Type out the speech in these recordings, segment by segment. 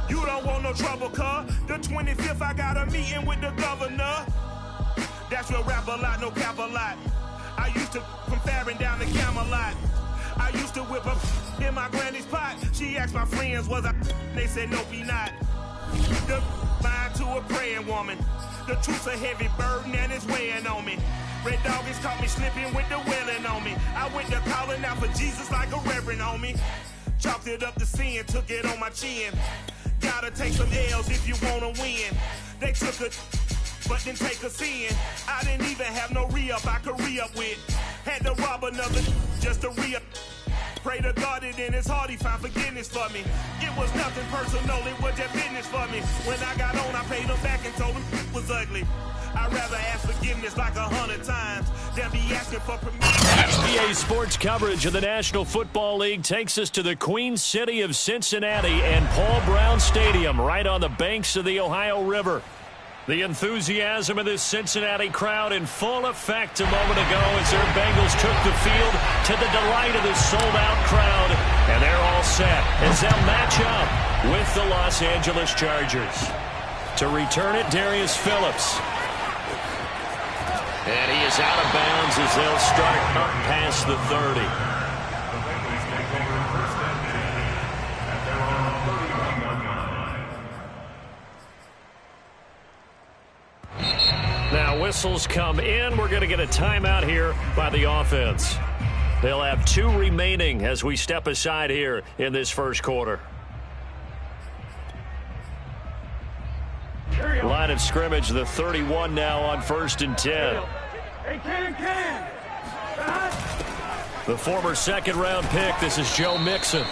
You don't want no trouble, cuz. The 25th, I got a meeting with the governor. That's your rap a lot, no cap a lot. I used to from Farron down to Camelot. I used to whip up in my granny's pot. She asked my friends, was I? They said, nope, he not. The mind to a praying woman. The truth's a heavy burden and it's weighing on me. Red Doggies caught me slipping with the wailing on me. I went to calling out for Jesus like a reverend on me. Chalked it up to sin, took it on my chin. Gotta take some L's if you wanna win. They took a but didn't take us in. I didn't even have no re-up I could re-up with. Had to rob another just to re-up. Pray to God it in his heart he found forgiveness for me. It was nothing personal, it was just business for me. When I got on, I paid him back and told him it was ugly. I'd rather ask forgiveness like 100 times than be asking for permission. PA Sports coverage of the National Football League takes us to the Queen City of Cincinnati and Paul Brown Stadium right on the banks of the Ohio River. The enthusiasm of this Cincinnati crowd in full effect a moment ago as their Bengals took the field to the delight of the sold-out crowd. And they're all set as they'll match up with the Los Angeles Chargers. To return it, Darius Phillips. And he is out of bounds as they'll start up past the 30. Now whistles come in. We're going to get a timeout here by the offense. They'll have 2 remaining as we step aside here in this first quarter. Line of scrimmage, the 31 now on 1st and 10. The former second-round pick, this is Joe Mixon.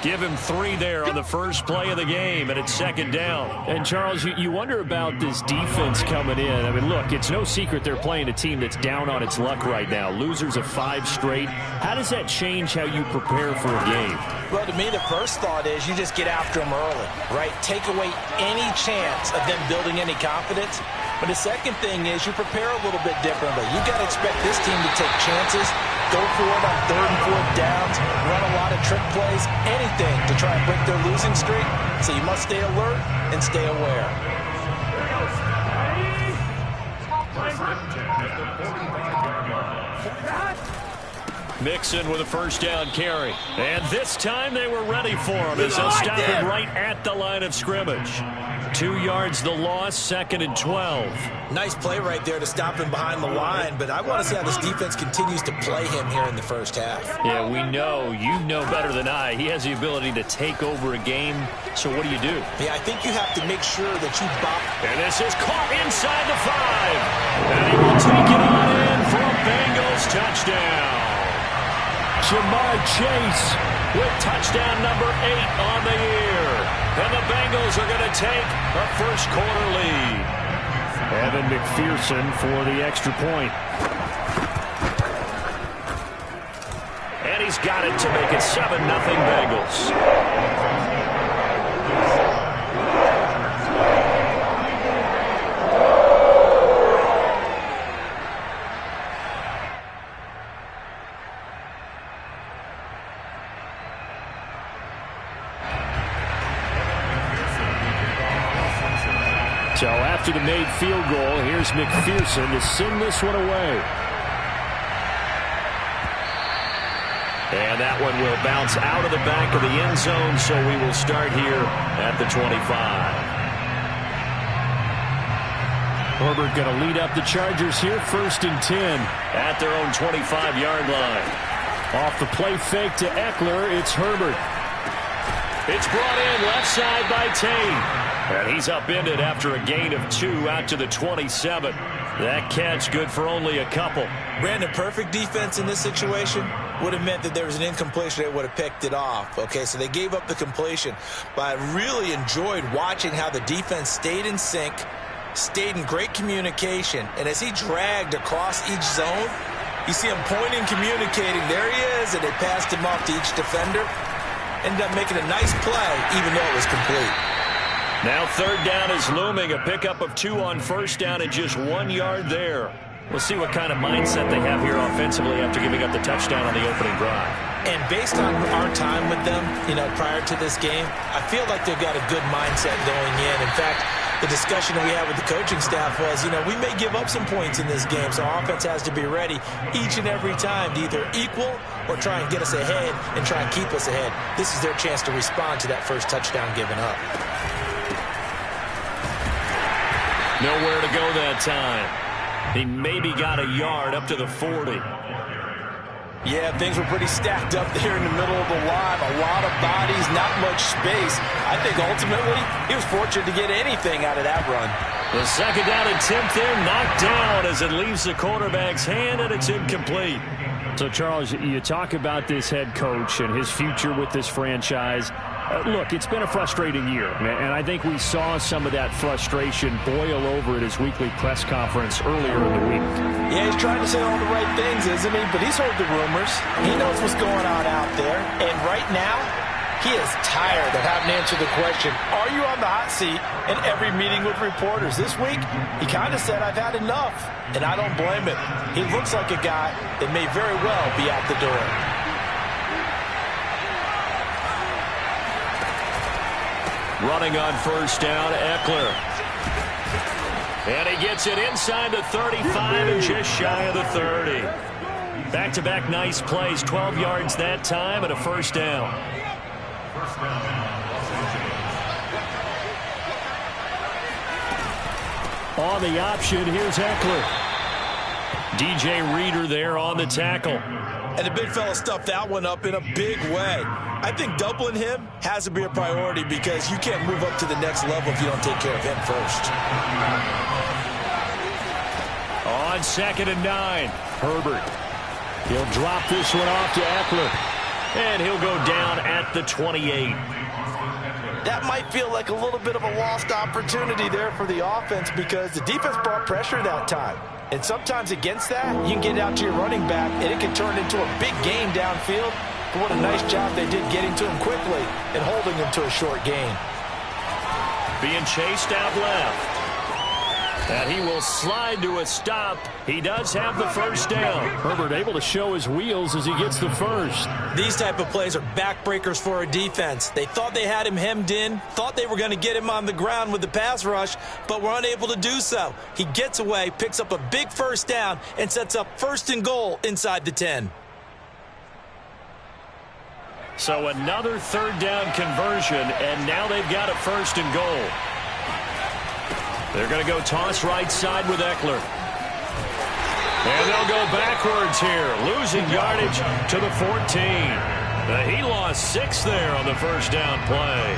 Give him 3 there on the first play of the game, and it's 2nd down. And, Charles, you wonder about this defense coming in. I mean, look, it's no secret they're playing a team that's down on its luck right now. Losers of 5 straight. How does that change how you prepare for a game? Well, to me, the first thought is you just get after them early, right? Take away any chance of them building any confidence. But the second thing is you prepare a little bit differently. You've got to expect this team to take chances, go for it on 3rd and 4th downs, run a lot of trick plays, anything to try and break their losing streak. So you must stay alert and stay aware. Mixon with a 1st down carry. And this time they were ready for him as they'll stop him right at the line of scrimmage. 2 yards the loss, 2nd and 12. Nice play right there to stop him behind the line, but I want to see how this defense continues to play him here in the first half. Yeah, we know. You know better than I. He has the ability to take over a game. So what do you do? Yeah, I think you have to make sure that you bop. And this is caught inside the 5. And he will take it on in for a Bengals touchdown. Ja'Marr Chase with touchdown number 8 on the year. And the Bengals are going to take a first quarter lead. Evan McPherson for the extra point. And he's got it to make it 7-0 Bengals. So after the made field goal, here's McPherson to send this one away. And that one will bounce out of the back of the end zone, so we will start here at the 25. Herbert going to lead up the Chargers here, 1st and 10. At their own 25-yard line. Off the play fake to Eckler, it's Herbert. It's brought in left side by Tate. And he's upended after a gain of 2 out to the 27. That catch good for only a couple. Brandon, perfect defense in this situation would have meant that there was an incompletion. They would have picked it off. Okay, so they gave up the completion. But I really enjoyed watching how the defense stayed in sync, stayed in great communication. And as he dragged across each zone, you see him pointing, communicating. There he is, and they passed him off to each defender. Ended up making a nice play, even though it was complete. Now 3rd down is looming. A pickup of 2 on 1st down and just 1 yard there. We'll see what kind of mindset they have here offensively after giving up the touchdown on the opening drive. And based on our time with them, prior to this game, I feel like they've got a good mindset going in. In fact, the discussion that we had with the coaching staff was, we may give up some points in this game, so offense has to be ready each and every time to either equal or try and get us ahead and try and keep us ahead. This is their chance to respond to that first touchdown given up. Nowhere to go that time. He maybe got a yard up to the 40. Yeah, things were pretty stacked up there in the middle of the line. A lot of bodies, not much space. I think ultimately he was fortunate to get anything out of that run. The second down attempt there knocked down as it leaves the quarterback's hand, and it's incomplete. So, Charles, you talk about this head coach and his future with this franchise. Look, it's been a frustrating year, and I think we saw some of that frustration boil over at his weekly press conference earlier in the week. Yeah, he's trying to say all the right things, isn't he? But he's heard the rumors. He knows what's going on out there. And right now, he is tired of having to answer the question, are you on the hot seat in every meeting with reporters? This week, he kind of said, I've had enough. And I don't blame him. He looks like a guy that may very well be out the door. Running on first down, Ekeler. And he gets it inside the 35 and just shy of the 30. Back-to-back nice plays, 12 yards that time and a first down. On the option, here's Ekeler. DJ Reader there on the tackle. And the big fella stuffed that one up in a big way. I think doubling him has to be a priority because you can't move up to the next level if you don't take care of him first. On 2nd and 9, Herbert. He'll drop this one off to Ekeler. And he'll go down at the 28. That might feel like a little bit of a lost opportunity there for the offense because the defense brought pressure that time. And sometimes against that, you can get out to your running back, and it can turn into a big gain downfield. But what a nice job they did getting to him quickly and holding him to a short gain. Being chased out left. And he will slide to a stop. He does have the first down. Herbert able to show his wheels as he gets the first. These type of plays are backbreakers for a defense. They thought they had him hemmed in, thought they were going to get him on the ground with the pass rush, but were unable to do so. He gets away, picks up a big first down, and sets up 1st and goal inside the 10. So another 3rd down conversion, and now they've got a 1st and goal. They're going to go toss right side with Ekeler. And they'll go backwards here, losing yardage to the 14. He lost 6 there on the first down play.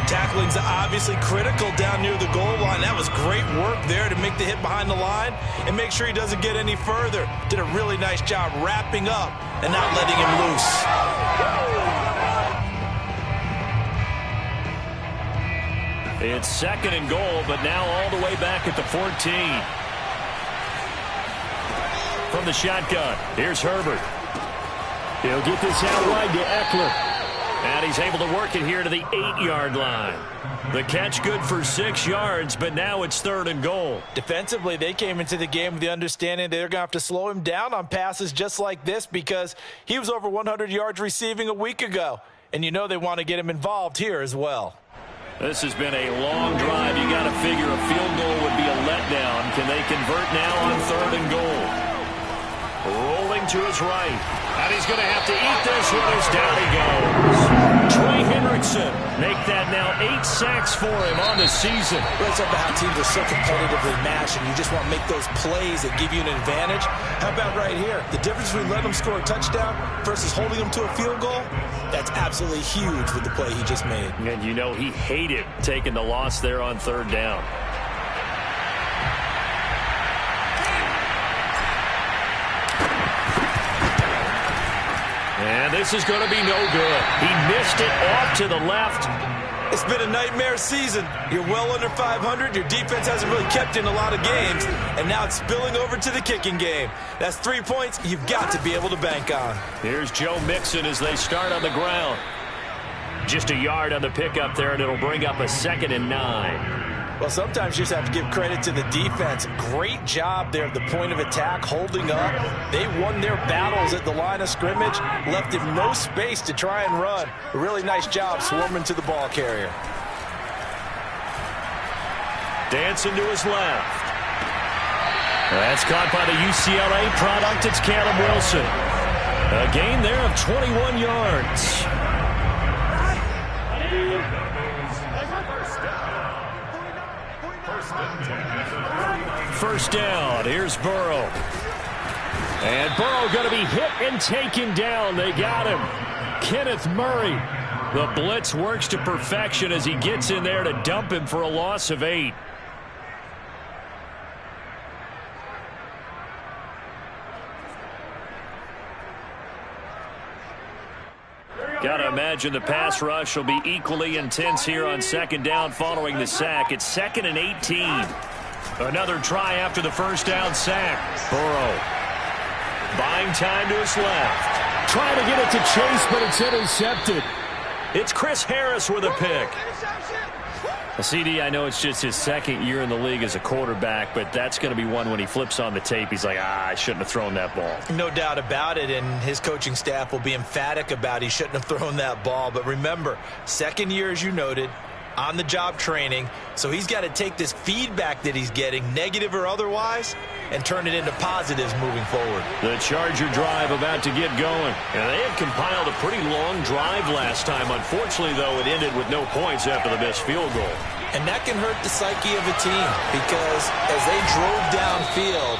Tackling's obviously critical down near the goal line. That was great work there to make the hit behind the line and make sure he doesn't get any further. Did a really nice job wrapping up and not letting him loose. It's 2nd and goal, but now all the way back at the 14. From the shotgun, here's Herbert. He'll get this out wide to Ekeler. And he's able to work it here to the 8-yard line. The catch good for 6 yards, but now it's 3rd and goal. Defensively, they came into the game with the understanding they're going to have to slow him down on passes just like this because he was over 100 yards receiving a week ago. And you know they want to get him involved here as well. This has been a long drive. You got to figure a field goal would be a letdown. Can they convert now on 3rd and goal? Rolling to his right. And he's going to have to eat this one as down he goes. Trey Hendrickson make that now 8 sacks for him on the season. Well, it's about how teams are so competitively matched, and you just want to make those plays that give you an advantage. How about right here? The difference between letting them score a touchdown versus holding them to a field goal, that's absolutely huge with the play he just made. And you know he hated taking the loss there on 3rd down. And this is going to be no good. He missed it off to the left. It's been a nightmare season. You're well under 500. Your defense hasn't really kept in a lot of games. And now it's spilling over to the kicking game. That's 3 points you've got to be able to bank on. Here's Joe Mixon as they start on the ground. Just a yard on the pickup there, and it'll bring up a 2nd and 9. Well, sometimes you just have to give credit to the defense. Great job there at the point of attack, holding up. They won their battles at the line of scrimmage, left him no space to try and run. A really nice job swarming to the ball carrier. Dancing to his left. That's caught by the UCLA product. It's Caleb Wilson. A gain there of 21 yards. First down. Here's Burrow. And Burrow going to be hit and taken down. They got him. Kenneth Murray. The blitz works to perfection as he gets in there to dump him for a loss of 8. Got to imagine the pass rush will be equally intense here on 2nd down following the sack. It's 2nd and 18. Another try after the first down sack. Burrow buying time to his left. Trying to get it to Chase, but it's intercepted. It's Chris Harris with a pick. CD, I know it's just his 2nd year in the league as a quarterback, but that's going to be one when he flips on the tape. He's like, I shouldn't have thrown that ball. No doubt about it, and his coaching staff will be emphatic about he shouldn't have thrown that ball. But remember, 2nd year, as you noted, on-the-job training, so he's got to take this feedback that he's getting, negative or otherwise, and turn it into positives moving forward. The Charger drive about to get going. And they had compiled a pretty long drive last time. Unfortunately, though, it ended with no points after the missed field goal. And that can hurt the psyche of a team because as they drove downfield,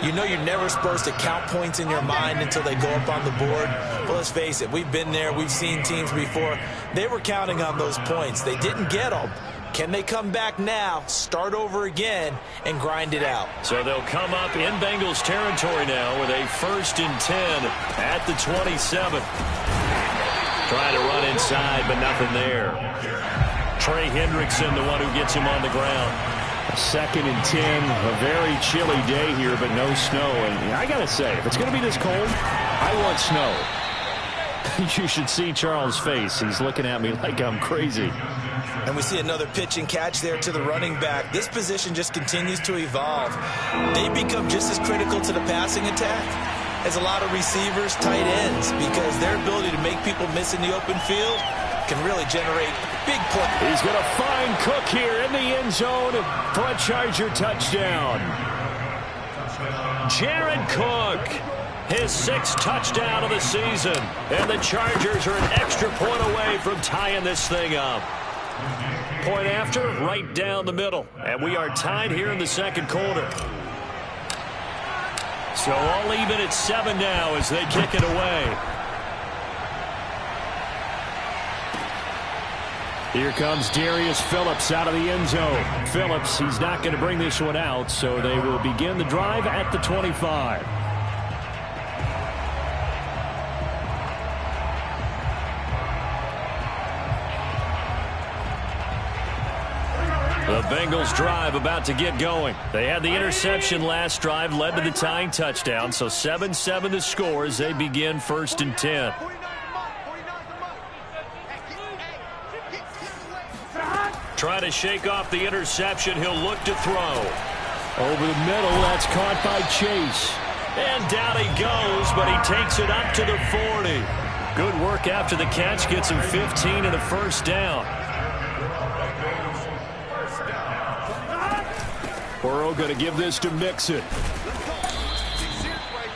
you know you're never supposed to count points in your mind until they go up on the board. Well, let's face it, we've been there. We've seen teams before. They were counting on those points. They didn't get them. Can they come back now, start over again, and grind it out? So they'll come up in Bengals territory now with a 1st and 10 at the 27. Trying to run inside, but nothing there. Trey Hendrickson, the one who gets him on the ground. 2nd and 10, a very chilly day here, but no snow. And I got to say, if it's going to be this cold, I want snow. You should see Charles' face. He's looking at me like I'm crazy. And we see another pitch and catch there to the running back. This position just continues to evolve. They become just as critical to the passing attack as a lot of receivers, tight ends, because their ability to make people miss in the open field can really generate big plays. He's going to find Cook here in the end zone for a Charger touchdown. Jared Cook, his 6th touchdown of the season. And the Chargers are an extra point away from tying this thing up. Point after, right down the middle. And we are tied here in the 2nd quarter. So all even at 7 now as they kick it away. Here comes Darius Phillips out of the end zone. Phillips, he's not going to bring this one out, so they will begin the drive at the 25. The Bengals drive about to get going. They had the interception last drive, led to the tying touchdown, so 7-7 the score as they begin 1st and 10. Trying to shake off the interception. He'll look to throw. Over the middle, that's caught by Chase. And down he goes, but he takes it up to the 40. Good work after the catch. Gets him 15 and a 1st down. Burrow going to give this to Mixon.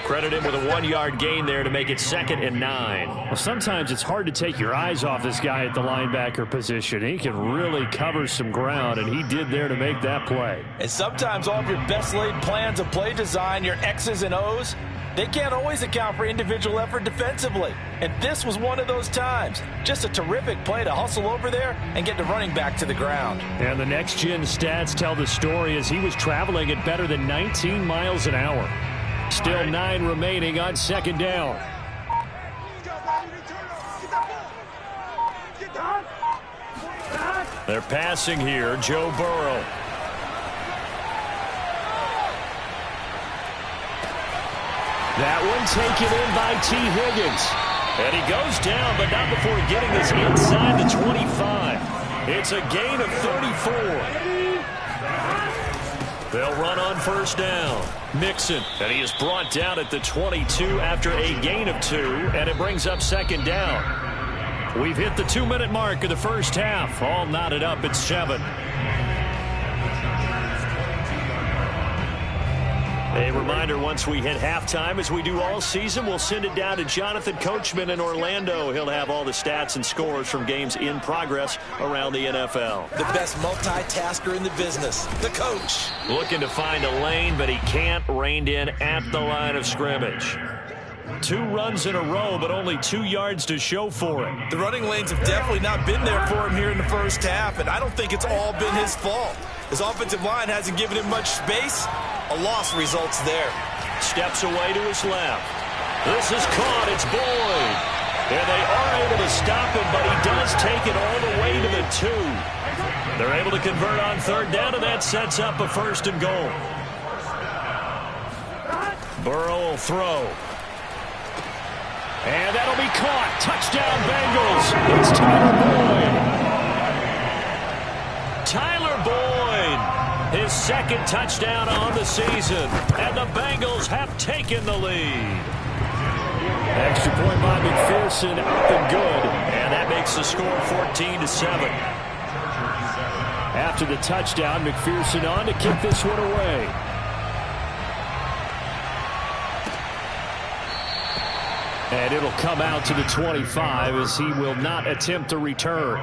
Credit him with a 1-yard gain there to make it 2nd and 9. Well, sometimes it's hard to take your eyes off this guy at the linebacker position. He can really cover some ground, and he did there to make that play. And sometimes all of your best laid plans of play design, your X's and O's, they can't always account for individual effort defensively. And this was one of those times. Just a terrific play to hustle over there and get the running back to the ground. And the next-gen stats tell the story as he was traveling at better than 19 miles an hour. Still 9 remaining on 2nd down. They're passing here. Joe Burrow. That one taken in by T. Higgins. And he goes down, but not before getting this inside the 25. It's a gain of 34. They'll run on first down. Mixon, and he is brought down at the 22 after a gain of 2, and it brings up second down. We've hit the 2-minute mark of the first half. All knotted up at 7. A reminder, once we hit halftime, as we do all season, we'll send it down to Jonathan Coachman in Orlando. He'll have all the stats and scores from games in progress around the NFL. The best multitasker in the business, the coach. Looking to find a lane, but he can't, reined in at the line of scrimmage. 2 runs in a row, but only 2 yards to show for it. The running lanes have definitely not been there for him here in the first half, and I don't think it's all been his fault. His offensive line hasn't given him much space. A loss results there. Steps away to his left. This is caught. It's Boyd. And they are able to stop him, but he does take it all the way to the 2. They're able to convert on third down, and that sets up a first and goal. Burrow will throw. And that'll be caught. Touchdown, Bengals. It's Tyler Boyd. Tyler Boyd. His second touchdown on the season. And the Bengals have taken the lead. Extra point by McPherson, up and good. And that makes the score 14-7. After the touchdown, McPherson on to kick this one away. And it'll come out to the 25 as he will not attempt to return.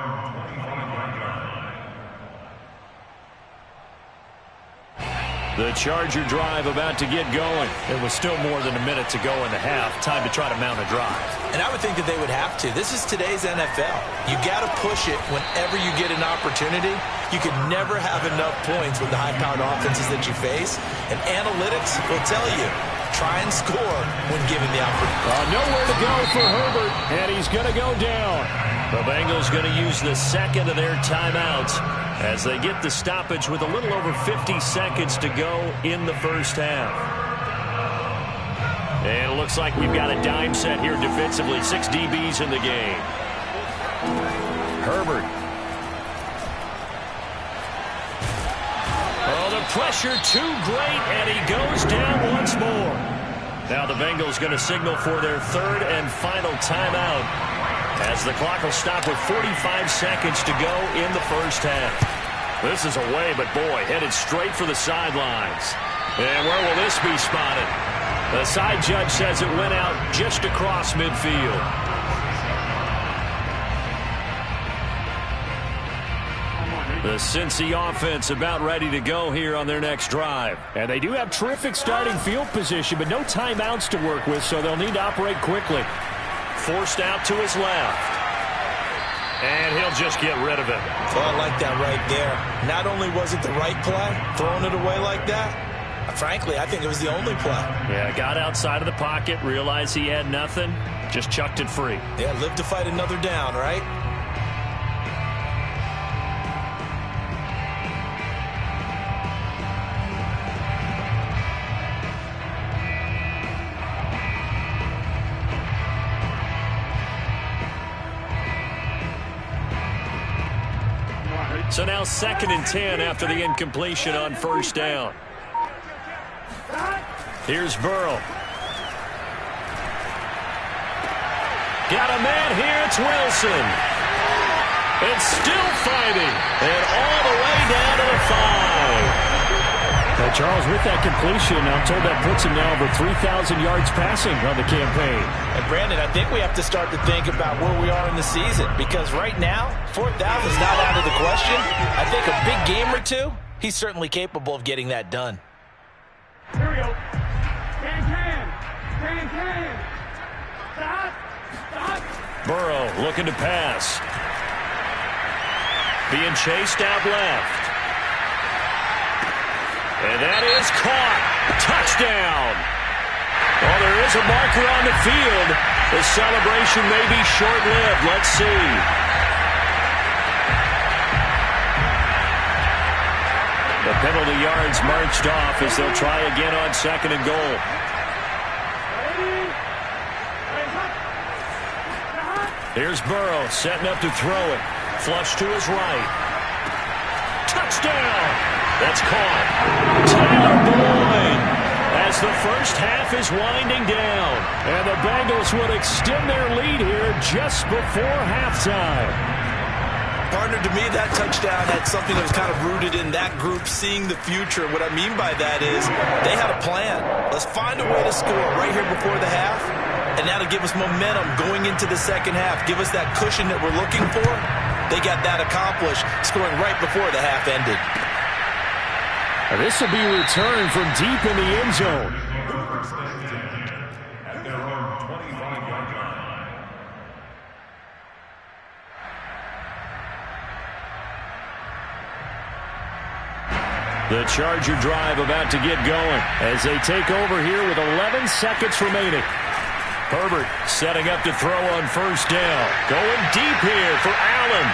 The Charger drive about to get going. There was still more than a minute to go in the half. Time to try to mount a drive. And I would think that they would have to. This is today's NFL. You got to push it whenever you get an opportunity. You can never have enough points with the high-powered offenses that you face. And analytics will tell you, try and score when given the opportunity. Nowhere to go for Herbert, and he's going to go down. The Bengals going to use the second of their timeouts as they get the stoppage with a little over 50 seconds to go in the first half. And it looks like we've got a dime set here defensively. 6 DBs in the game. Herbert. Oh, the pressure too great, and he goes down once more. Now the Bengals going to signal for their third and final timeout, as the clock will stop with 45 seconds to go in the first half. This is away, but boy, headed straight for the sidelines. And where will this be spotted? The side judge says it went out just across midfield. The Cincy offense about ready to go here on their next drive. And they do have terrific starting field position, but no timeouts to work with, so they'll need to operate quickly. Forced out to his left. And he'll just get rid of it. Well, I like that right there. Not only was it the right play, throwing it away like that, frankly, I think it was the only play. Yeah, got outside of the pocket, realized he had nothing, just chucked it free. Yeah, live to fight another down, right? So now 2nd and 10 after the incompletion on first down. Here's Burrow. Got a man here. It's Wilson. It's still fighting. And all the way down to the 5. Charles, with that completion, I'm told that puts him now over 3,000 yards passing on the campaign. And Brandon, I think we have to start to think about where we are in the season, because right now, 4,000 is not out of the question. I think a big game or two, he's certainly capable of getting that done. Here we go. Can. Stop. Burrow looking to pass. Being chased out left. And that is caught. Touchdown. Well, there is a marker on the field. The celebration may be short-lived. Let's see. The penalty yards marched off as they'll try again on 2nd and goal. Here's Burrow setting up to throw it. Flush to his right. Touchdown! That's caught. Tyler Boyd as the first half is winding down. And the Bengals would extend their lead here just before halftime. Partner, to me, that touchdown had something that was kind of rooted in that group seeing the future. What I mean by that is they had a plan. Let's find a way to score right here before the half. And that'll give us momentum going into the second half. Give us that cushion that we're looking for. They got that accomplished, scoring right before the half ended. And this will be returned from deep in the end zone. The Charger drive about to get going as they take over here with 11 seconds remaining. Herbert setting up to throw on first down. Going deep here for Allen.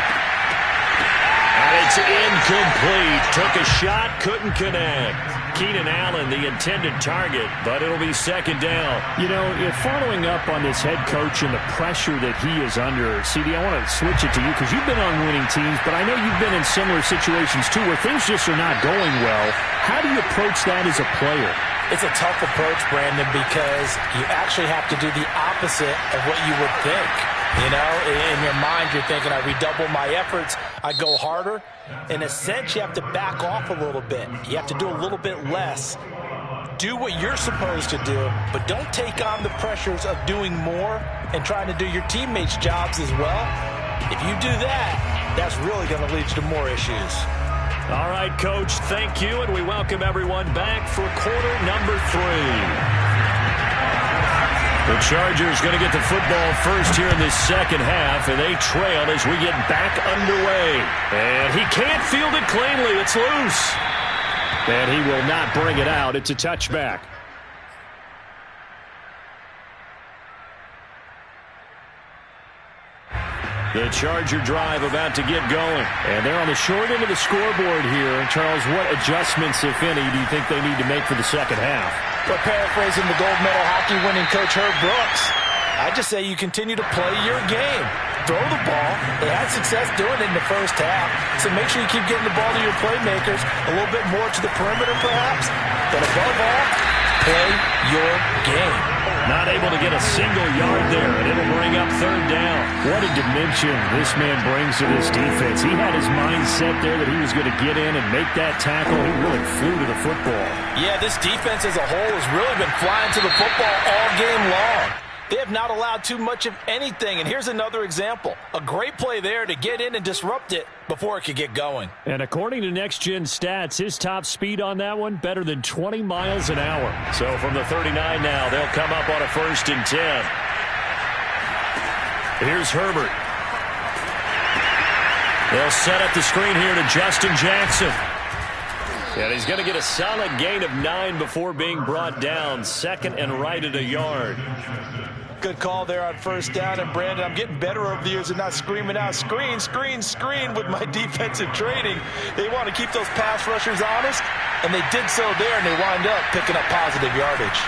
And it's incomplete. Took a shot, couldn't connect. Keenan Allen, the intended target, but it'll be second down. You know, following up on this head coach and the pressure that he is under, CD, I want to switch it to you because you've been on winning teams, but I know you've been in similar situations too where things just are not going well. How do you approach that as a player? It's a tough approach, Brandon, because you actually have to do the opposite of what you would think. You know, in your mind, you're thinking, I redouble my efforts, I go harder. In a sense, you have to back off a little bit. You have to do a little bit less. Do what you're supposed to do, but don't take on the pressures of doing more and trying to do your teammates' jobs as well. If you do that, that's really going to lead to more issues. All right, Coach, thank you, and we welcome everyone back for quarter number 3. The Chargers going to get the football first here in this second half, and they trail as we get back underway. And he can't field it cleanly. It's loose. And he will not bring it out. It's a touchback. The Charger drive about to get going. And they're on the short end of the scoreboard here. Charles, what adjustments, if any, do you think they need to make for the second half? Well, paraphrasing the gold medal hockey winning coach Herb Brooks, I just say you continue to play your game. Throw the ball. They had success doing it in the first half. So make sure you keep getting the ball to your playmakers, a little bit more to the perimeter perhaps. But above all, play your game. Not able to get a single yard there, and it'll bring up third down. What a dimension this man brings to this defense. He had his mind set there that he was going to get in and make that tackle. He really flew to the football. Yeah, this defense as a whole has really been flying to the football all game long. They have not allowed too much of anything, and here's another example. A great play there to get in and disrupt it before it could get going. And according to Next Gen Stats, his top speed on that one, better than 20 miles an hour. So from the 39 now, they'll come up on a 1st and 10. Here's Herbert. They'll set up the screen here to Justin Jackson. And he's going to get a solid gain of 9 before being brought down. Second and right at a yard. Good call there on first down. And, Brandon, I'm getting better over the years and not screaming out, screen, screen, screen with my defensive training. They want to keep those pass rushers honest, and they did so there, and they wind up picking up positive yardage.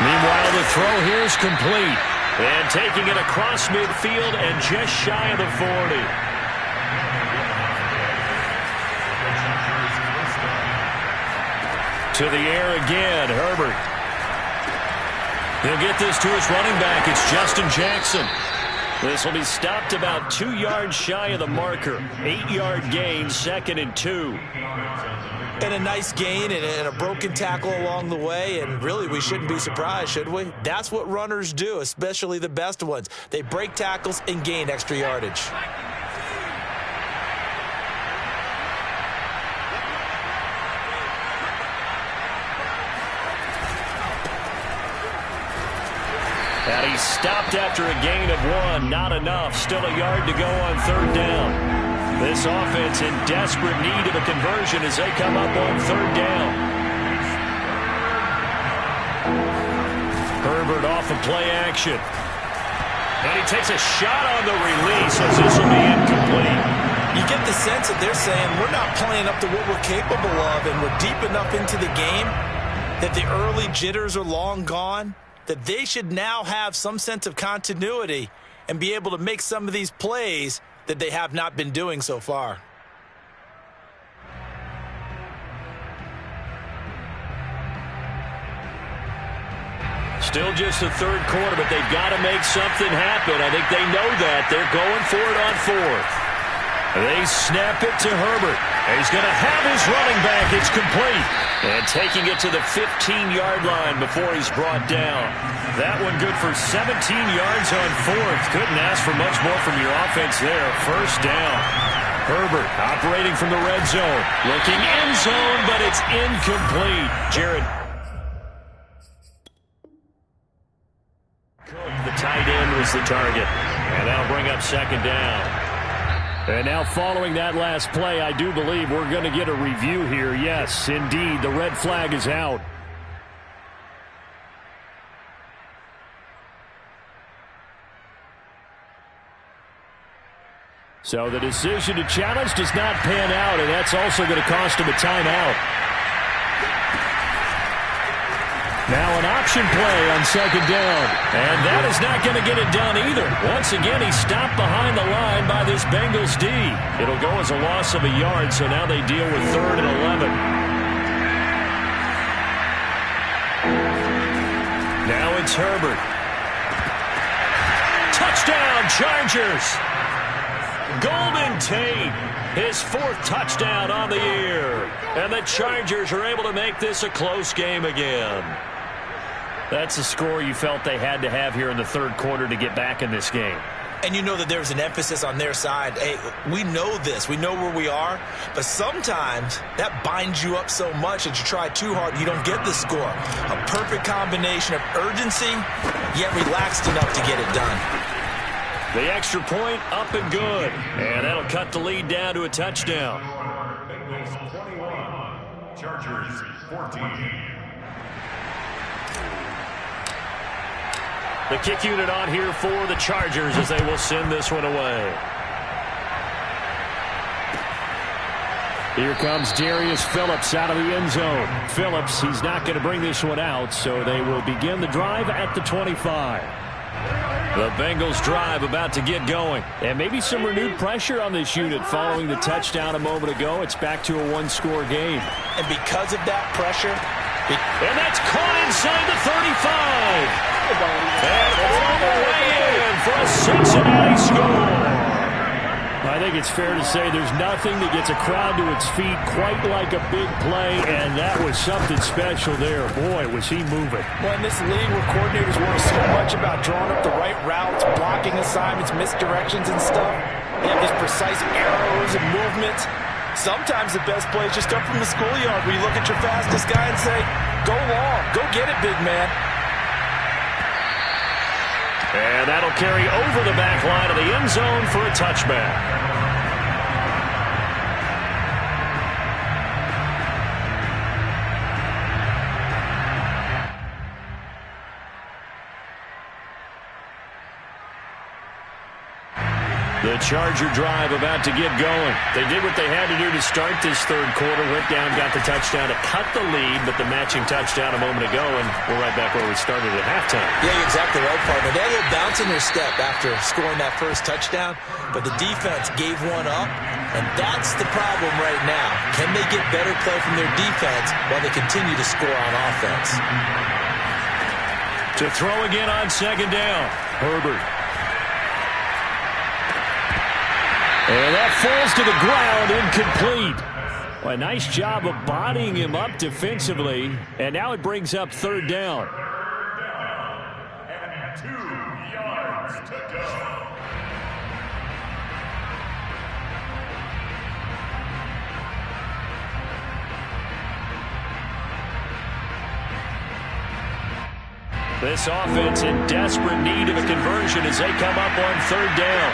Meanwhile, the throw here is complete. And taking it across midfield and just shy of the 40. To the air again, Herbert. He'll get this to his running back. It's Justin Jackson. This will be stopped about 2 yards shy of the marker. 8-yard gain, 2nd and 2. And a nice gain and a broken tackle along the way, and really we shouldn't be surprised, should we? That's what runners do, especially the best ones. They break tackles and gain extra yardage. And he's stopped after a gain of 1. Not enough. Still a yard to go on 3rd down. This offense in desperate need of a conversion as they come up on 3rd down. Herbert off of play action. And he takes a shot on the release as this will be incomplete. You get the sense that they're saying we're not playing up to what we're capable of, and we're deep enough into the game that the early jitters are long gone. that they should now have some sense of continuity and be able to make some of these plays that they have not been doing so far. Still just the third quarter, but they've got to make something happen. I think they know that. They're going for it on fourth. They snap it to Herbert. He's going to have his running back. It's complete. And taking it to the 15-yard line before he's brought down. That one good for 17 yards on fourth. Couldn't ask for much more from your offense there. First down. Herbert operating from the red zone. Looking end zone, but it's incomplete. Jared. The tight end was the target. And that'll bring up second down. And now following that last play, I do believe we're going to get a review here. Yes, indeed, the red flag is out. So the decision to challenge does not pan out, and that's also going to cost him a timeout. Now an option play on second down. And that is not going to get it done either. Once again, he stopped behind the line by this Bengals D. It'll go as a loss of a yard, so now they deal with 3rd and 11. Now it's Herbert. Touchdown, Chargers! Golden Tate, his 4th touchdown on the year. And the Chargers are able to make this a close game again. That's a score you felt they had to have here in the third quarter to get back in this game. And you know that there's an emphasis on their side. Hey, we know this. We know where we are. But sometimes that binds you up so much that you try too hard, you don't get the score. A perfect combination of urgency, yet relaxed enough to get it done. The extra point up and good. And that'll cut the lead down to a touchdown. Bengals 21, Chargers 14. The kick unit on here for the Chargers as they will send this one away. Here comes Darius Phillips out of the end zone. Phillips, he's not going to bring this one out, so they will begin the drive at the 25. The Bengals drive about to get going. And maybe some renewed pressure on this unit following the touchdown a moment ago. It's back to a one-score game. And because of that pressure... And that's caught inside the 35. And all the way in for a Cincinnati score. I think it's fair to say there's nothing that gets a crowd to its feet quite like a big play, and that was something special there. Boy, was he moving. Well, in this league where coordinators worry so much about drawing up the right routes, blocking assignments, misdirections and stuff, they have these precise arrows and movements. Sometimes the best plays just come from the schoolyard where you look at your fastest guy and say, go long, go get it, big man. And that'll carry over the back line of the end zone for a touchback. The Charger drive about to get going. They did what they had to do to start this third quarter. Went down, got the touchdown to cut the lead, but the matching touchdown a moment ago, and we're right back where we started at halftime. Yeah, you're exactly right, partner. They had a little bounce in their step after scoring that first touchdown, but the defense gave one up, and that's the problem right now. Can they get better play from their defense while they continue to score on offense? To throw again on second down, Herbert. And that falls to the ground, incomplete. Well, a nice job of bodying him up defensively. And now it brings up third down. And 2 yards to go. This offense in desperate need of a conversion as they come up on third down.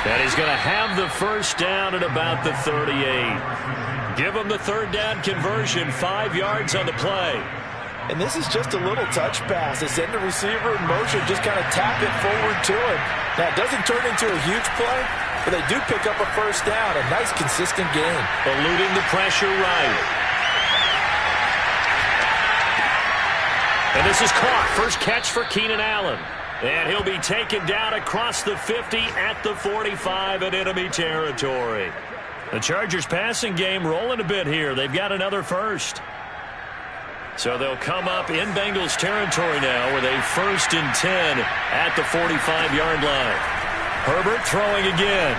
And he's going to have the first down at about the 38. Give him the third down conversion, 5 yards on the play. And this is just a little touch pass. They send the receiver in motion, just kind of tap it forward to him. Now, it doesn't turn into a huge play, but they do pick up a first down. A nice, consistent gain. Eluding the pressure right. And this is caught. First catch for Keenan Allen. And he'll be taken down across the 50 at the 45 in enemy territory. The Chargers passing game rolling a bit here. They've got another first. So they'll come up in Bengals territory now with a 1st and 10 at the 45-yard line. Herbert throwing again.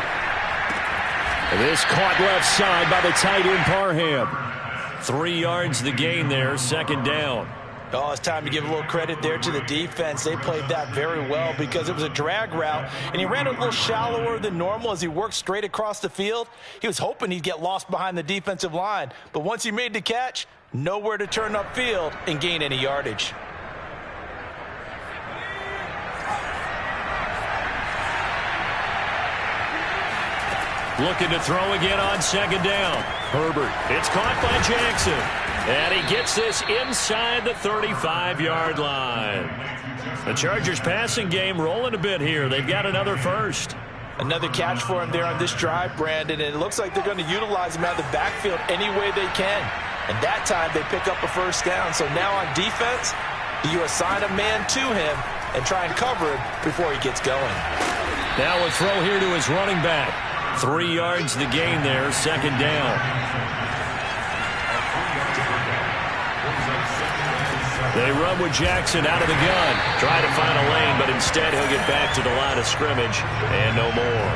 This caught left side by the tight end Parham. 3 yards the gain there, 2nd down. Oh, it's time to give a little credit there to the defense. They played that very well because it was a drag route, and he ran a little shallower than normal as he worked straight across the field. He was hoping he'd get lost behind the defensive line, but once he made the catch, nowhere to turn upfield and gain any yardage. Looking to throw again on 2nd down. Herbert. It's caught by Jackson. And he gets this inside the 35-yard line. The Chargers passing game rolling a bit here. They've got another first. Another catch for him there on this drive, Brandon, and it looks like they're going to utilize him out of the backfield any way they can. And that time they pick up a first down. So now on defense, you assign a man to him and try and cover him before he gets going. Now a throw here to his running back. 3 yards the gain there, 2nd down. They run with Jackson out of the gun. Try to find a lane, but instead he'll get back to the line of scrimmage and no more.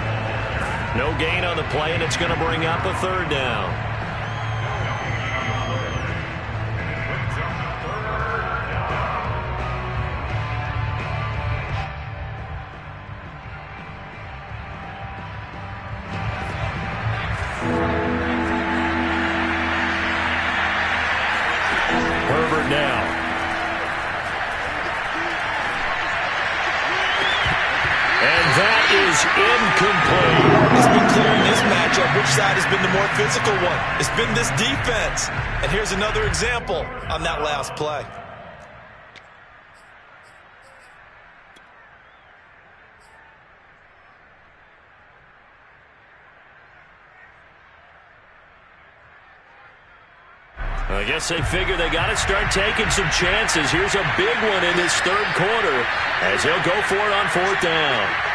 No gain on the play, and it's going to bring up a 3rd down. Herbert now. That is incomplete. It's been clear in this matchup which side has been the more physical one. It's been this defense. And here's another example on that last play. I guess they figure they got to start taking some chances. Here's a big one in this 3rd quarter as he'll go for it on 4th down.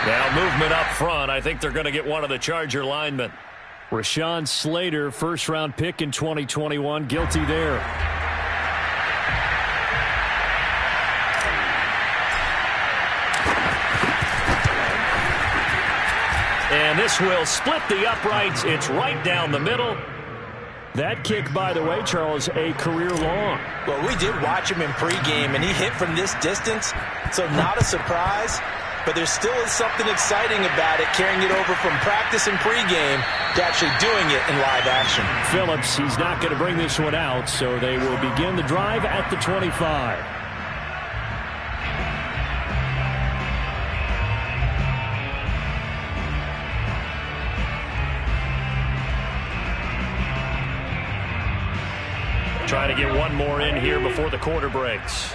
Now movement up front. I think they're going to get one of the Charger linemen. Rashawn Slater, 1st-round pick in 2021, guilty there. And this will split the uprights. It's right down the middle. That kick, by the way, Charles, a career long. Well, we did watch him in pregame, and he hit from this distance, so not a surprise. But there still is something exciting about it, carrying it over from practice and pregame to actually doing it in live action. Phillips, he's not going to bring this one out, so they will begin the drive at the 25. Trying to get one more in here before the quarter breaks.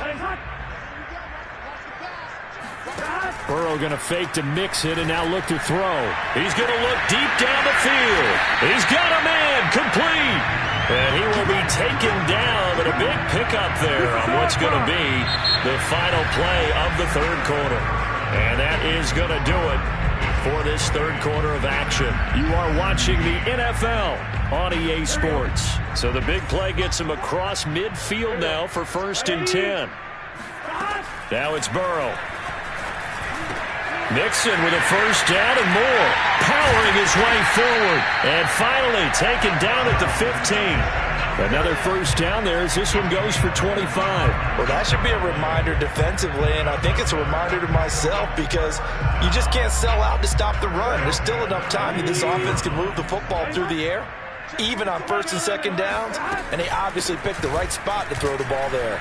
Burrow going to fake to mix it and now look to throw. He's going to look deep down the field. He's got a man complete. And he will be taken down, but a big pickup there on what's going to be the final play of the 3rd quarter. And that is going to do it for this 3rd quarter of action. You are watching the NFL on EA Sports. So the big play gets him across midfield now for 1st and 10. Now it's Burrow. Mixon with a first down and more. Powering his way forward. And finally taken down at the 15. Another first down there as this one goes for 25. Well, that should be a reminder defensively, and I think it's a reminder to myself because you just can't sell out to stop the run. There's still enough time that this offense can move the football through the air, even on 1st and 2nd downs, and they obviously picked the right spot to throw the ball there.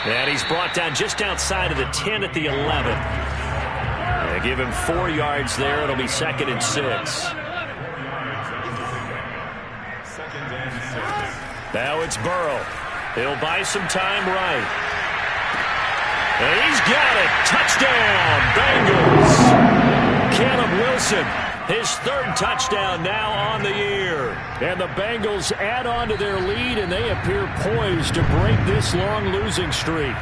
And he's brought down just outside of the 10 at the 11. They give him 4 yards there. It'll be 2nd and 6. Now it's Burrow. He'll buy some time right. And he's got it. Touchdown, Bengals. Caleb Wilson, his third touchdown now on the year. And the Bengals add on to their lead, and they appear poised to break this long losing streak.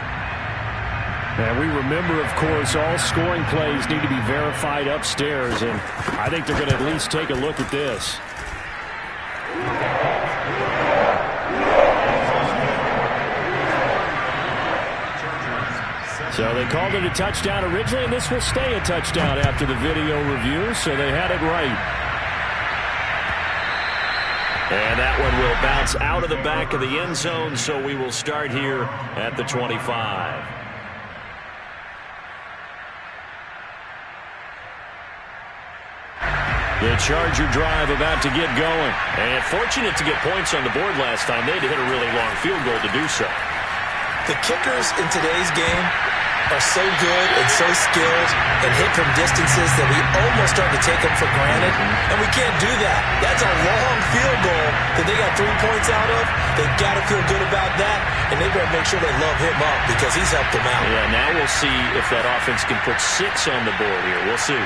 And we remember, of course, all scoring plays need to be verified upstairs, and I think they're going to at least take a look at this. So they called it a touchdown originally, and this will stay a touchdown after the video review, so they had it right. And that one will bounce out of the back of the end zone, so we will start here at the 25. The Charger drive about to get going. And fortunate to get points on the board last time. They had to hit a really long field goal to do so. The kickers in today's game are so good and so skilled and hit from distances that we almost start to take them for granted. And we can't do that. That's a long field goal that they got 3 points out of. They've got to feel good about that. And they better make sure they love him up because he's helped them out. Yeah, now we'll see if that offense can put 6 on the board here. We'll see.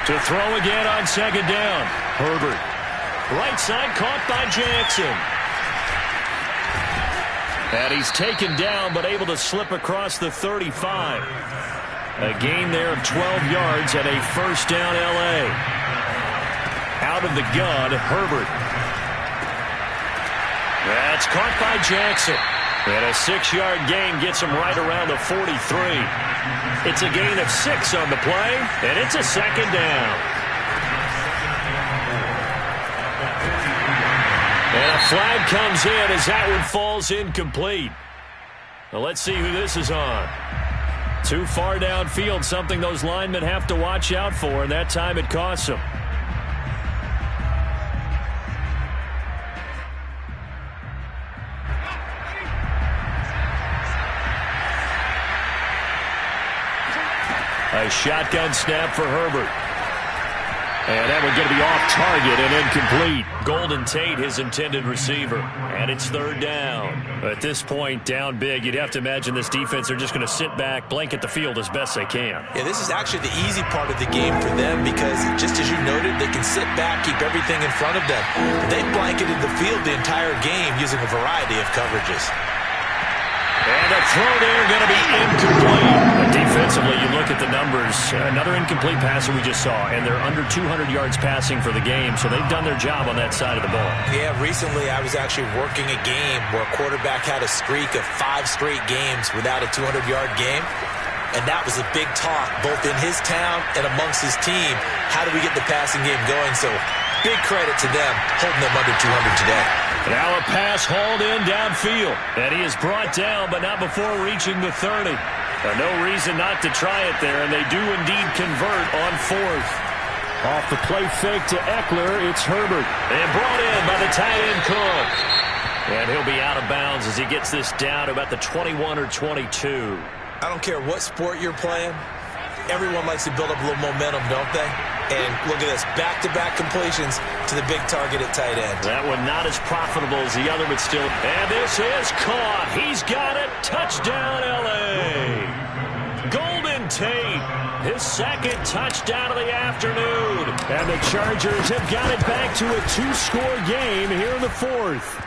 To throw again on second down. Herbert. Right side caught by Jackson. And he's taken down but able to slip across the 35. A gain there of 12 yards and a first down L.A. Out of the gun, Herbert. That's caught by Jackson. And a 6-yard gain gets him right around the 43. It's a gain of 6 on the play, and it's a second down. And a flag comes in as that one falls incomplete. Well, let's see who this is on. Too far downfield, something those linemen have to watch out for, and that time it costs them. A shotgun snap for Herbert. And that one going to be off target and incomplete. Golden Tate, his intended receiver. And it's third down. At this point, down big, you'd have to imagine this defense are just going to sit back, blanket the field as best they can. Yeah, this is actually the easy part of the game for them because, just as you noted, they can sit back, keep everything in front of them. They blanketed the field the entire game using a variety of coverages. And a throw there going to be incomplete. But defensively, you look at the numbers. Another incomplete pass that we just saw, and they're under 200 yards passing for the game, so they've done their job on that side of the ball. Yeah, recently I was actually working a game where a quarterback had a streak of 5 straight games without a 200-yard game. And that was a big talk, both in his town and amongst his team. How do we get the passing game going? So big credit to them, holding them under 200 today. Now a pass hauled in downfield. And he is brought down, but not before reaching the 30. No reason not to try it there, and they do indeed convert on 4th. Off the play fake to Eckler, it's Herbert. And brought in by the tight end Cook. And he'll be out of bounds as he gets this down to about the 21 or 22. I don't care what sport you're playing. Everyone likes to build up a little momentum, don't they? And look at this, back-to-back completions to the big target at tight end. That one not as profitable as the other, but still. And this is caught. He's got it. Touchdown, L.A. Golden Tate, his second touchdown of the afternoon. And the Chargers have got it back to a 2-score game here in the 4th.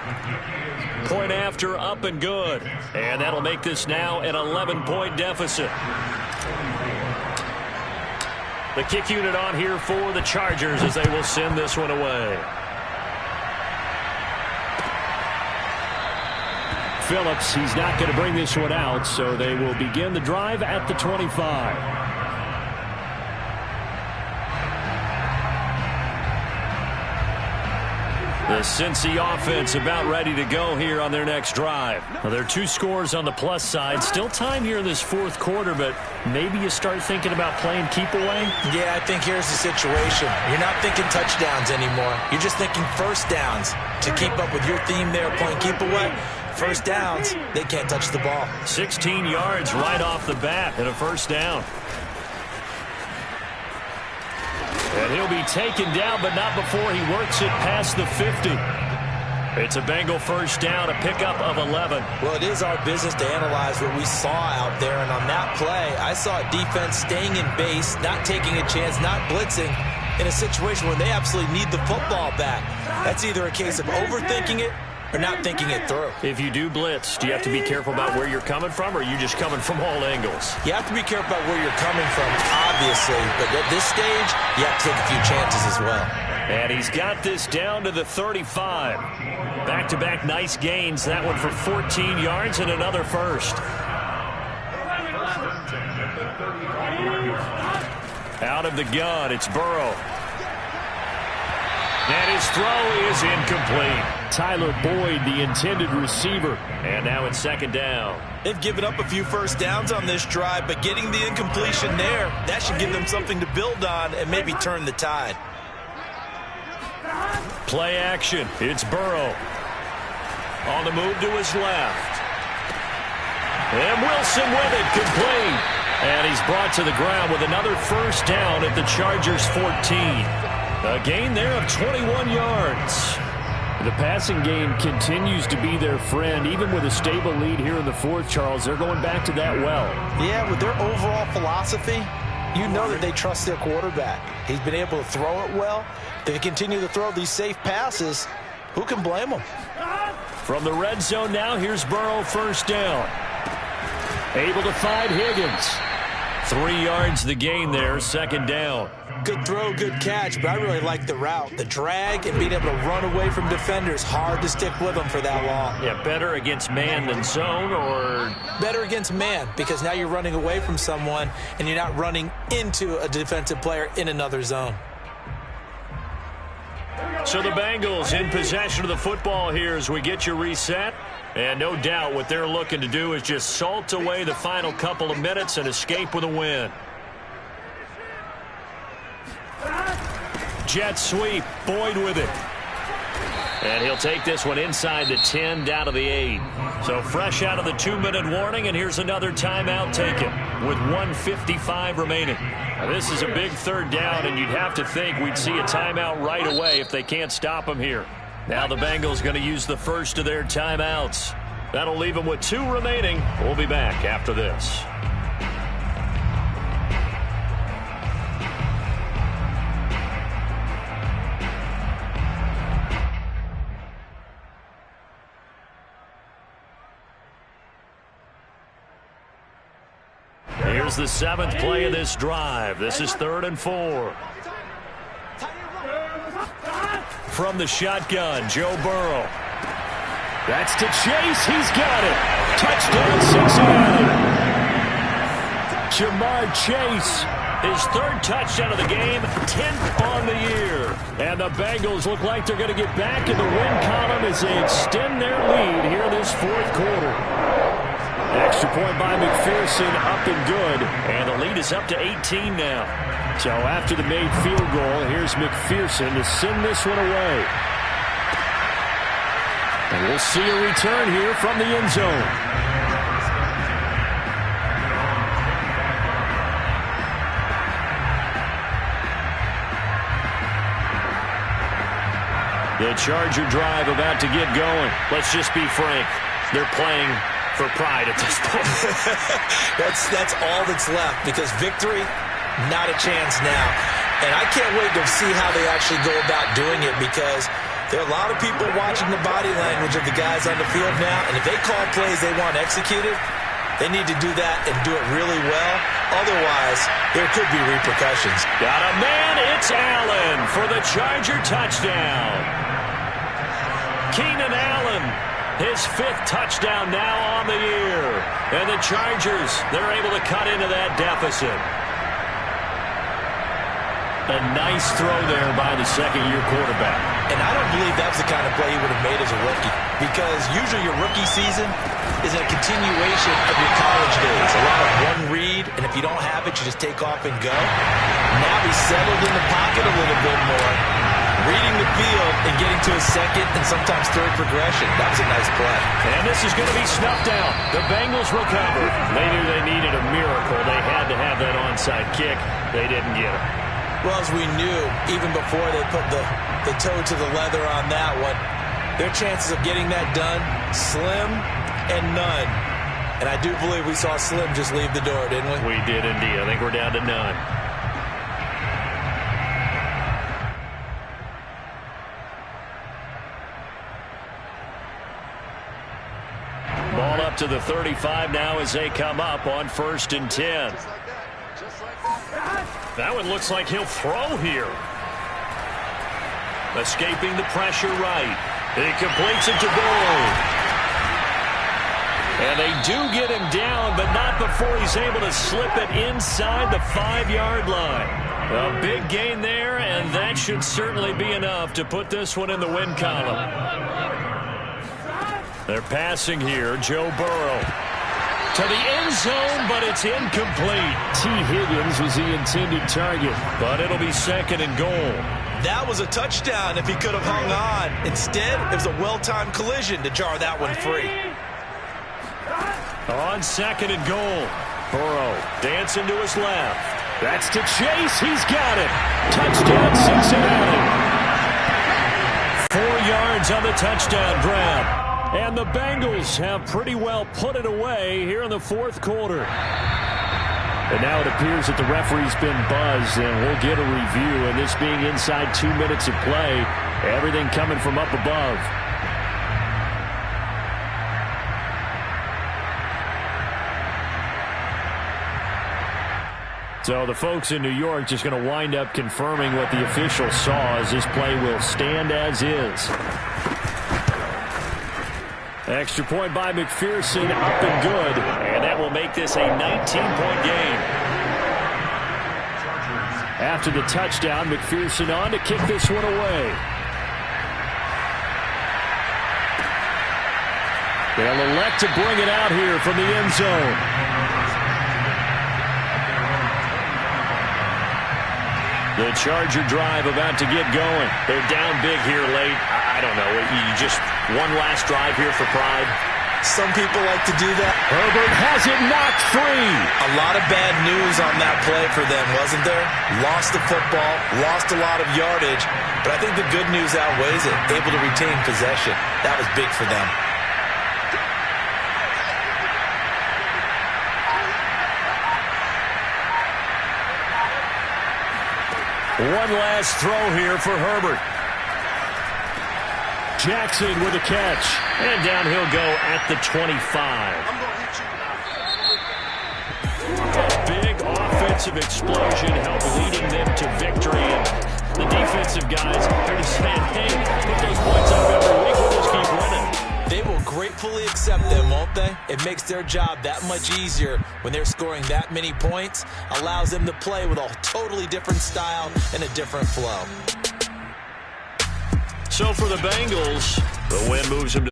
Point after, up and good. And that'll make this now an 11-point deficit. The kick unit on here for the Chargers as they will send this one away. Phillips, he's not going to bring this one out, so they will begin the drive at the 25. The Cincy offense about ready to go here on their next drive. Now, there are 2 scores on the plus side. Still time here in this 4th quarter, but maybe you start thinking about playing keep away? Yeah, I think here's the situation. You're not thinking touchdowns anymore. You're just thinking first downs. To keep up with your theme there, playing keep away, first downs, they can't touch the ball. 16 yards right off the bat and a first down. And he'll be taken down, but not before he works it past the 50. It's a Bengal first down, a pickup of 11. Well, it is our business to analyze what we saw out there, and on that play, I saw a defense staying in base, not taking a chance, not blitzing in a situation where they absolutely need the football back. That's either a case of overthinking it or not thinking it through. If you do blitz, do you have to be careful about where you're coming from, or are you just coming from all angles? You have to be careful about where you're coming from, obviously, but at this stage, you have to take a few chances as well. And he's got this down to the 35. Back-to-back nice gains. That one for 14 yards and another first. Out of the gun, it's Burrow. And his throw is incomplete. Tyler Boyd, the intended receiver. And now it's second down. They've given up a few first downs on this drive, but getting the incompletion there, that should give them something to build on and maybe turn the tide. Play action. It's Burrow. On the move to his left. And Wilson with it, complete. And he's brought to the ground with another first down at the Chargers' 14. A gain there of 21 yards. The passing game continues to be their friend. Even with a stable lead here in the fourth, Charles, they're going back to that well. Yeah, with their overall philosophy, you know that they trust their quarterback. He's been able to throw it well. They continue to throw these safe passes. Who can blame them? From the red zone now, here's Burrow, first down. Able to find Higgins. 3 yards the gain there, second down. Good throw, good catch, but I really like the route. The drag and being able to run away from defenders, hard to stick with them for that long. Yeah, better against man than zone, or? Better against man, because now you're running away from someone and you're not running into a defensive player in another zone. So the Bengals in possession of the football here as we get you reset. And no doubt what they're looking to do is just salt away the final couple of minutes and escape with a win. Jet sweep, Boyd with it. And he'll take this one inside the 10, down to the 8. So fresh out of the 2-minute warning, and here's another timeout taken with 1:55 remaining. Now, this is a big third down, and you'd have to think we'd see a timeout right away if they can't stop them here. Now the Bengals going to use the first of their timeouts. That'll leave them with 2 remaining. We'll be back after this. Here's the 7th play of this drive. This is 3rd and 4. From the shotgun, Joe Burrow. That's to Chase. He's got it. Touchdown, Cincinnati. Jamar Chase, his 3rd touchdown of the game, 10th on the year. And the Bengals look like they're going to get back in the win column as they extend their lead here this 4th quarter. Extra point by McPherson, up and good. And the lead is up to 18 now. So after the made field goal, here's McPherson to send this one away. And we'll see a return here from the end zone. The Charger drive about to get going. Let's just be frank. They're playing for pride at this point. That's all that's left, because victory, not a chance now. And I can't wait to see how they actually go about doing it, because there are a lot of people watching the body language of the guys on the field now, and if they call plays they want executed, they need to do that and do it really well. Otherwise, there could be repercussions. Got a man, it's Allen for the Charger touchdown. Keenan Allen, his 5th touchdown now on the year. And the Chargers, they're able to cut into that deficit. A nice throw there by the second-year quarterback. And I don't believe that was the kind of play he would have made as a rookie, because usually your rookie season is a continuation of your college days. A lot of one read, and if you don't have it, you just take off and go. Now he's settled in the pocket a little bit more, reading the field and getting to his 2nd and sometimes 3rd progression. That was a nice play. And this is going to be snuffed out. The Bengals recover. They knew they needed a miracle. They had to have that onside kick. They didn't get it. Well, as we knew, even before they put the toe to the leather on that one, their chances of getting that done, slim and none. And I do believe we saw Slim just leave the door, didn't we? We did indeed. I think we're down to none. Ball up to the 35 now as they come up on 1st and 10. That one looks like he'll throw here. Escaping the pressure right. He completes it to goal. And they do get him down, but not before he's able to slip it inside the 5-yard line. A big gain there, and that should certainly be enough to put this one in the win column. They're passing here. Joe Burrow to the end zone, but it's incomplete. T. Higgins was the intended target. But it'll be 2nd and goal. That was a touchdown if he could have hung on. Instead, it was a well-timed collision to jar that one free. On 2nd and goal. Burrow dancing to his left. That's to Chase. He's got it. Touchdown, Cincinnati. 4 yards on the touchdown grab. And the Bengals have pretty well put it away here in the 4th quarter. And now it appears that the referee's been buzzed, and we'll get a review. And this being inside 2 minutes of play, everything coming from up above. So the folks in New York just going to wind up confirming what the officials saw, as this play will stand as is. Extra point by McPherson, up and good. And that will make this a 19-point game. After the touchdown, McPherson on to kick this one away. They'll elect to bring it out here from the end zone. The Charger drive about to get going. They're down big here late. I don't know. You just one last drive here for pride. Some people like to do that. Herbert has it knocked free. A lot of bad news on that play for them, wasn't there? Lost the football, lost a lot of yardage, but I think the good news outweighs it. Able to retain possession. That was big for them. One last throw here for Herbert. Jackson with a catch. And down he'll go at the 25. A big offensive explosion helped leading them to victory. And the defensive guys are just saying, hey, put those points up every week. We'll just keep winning. They will gratefully accept them, won't they? It makes their job that much easier when they're scoring that many points. Allows them to play with a totally different style and a different flow. So for the Bengals, the win moves them to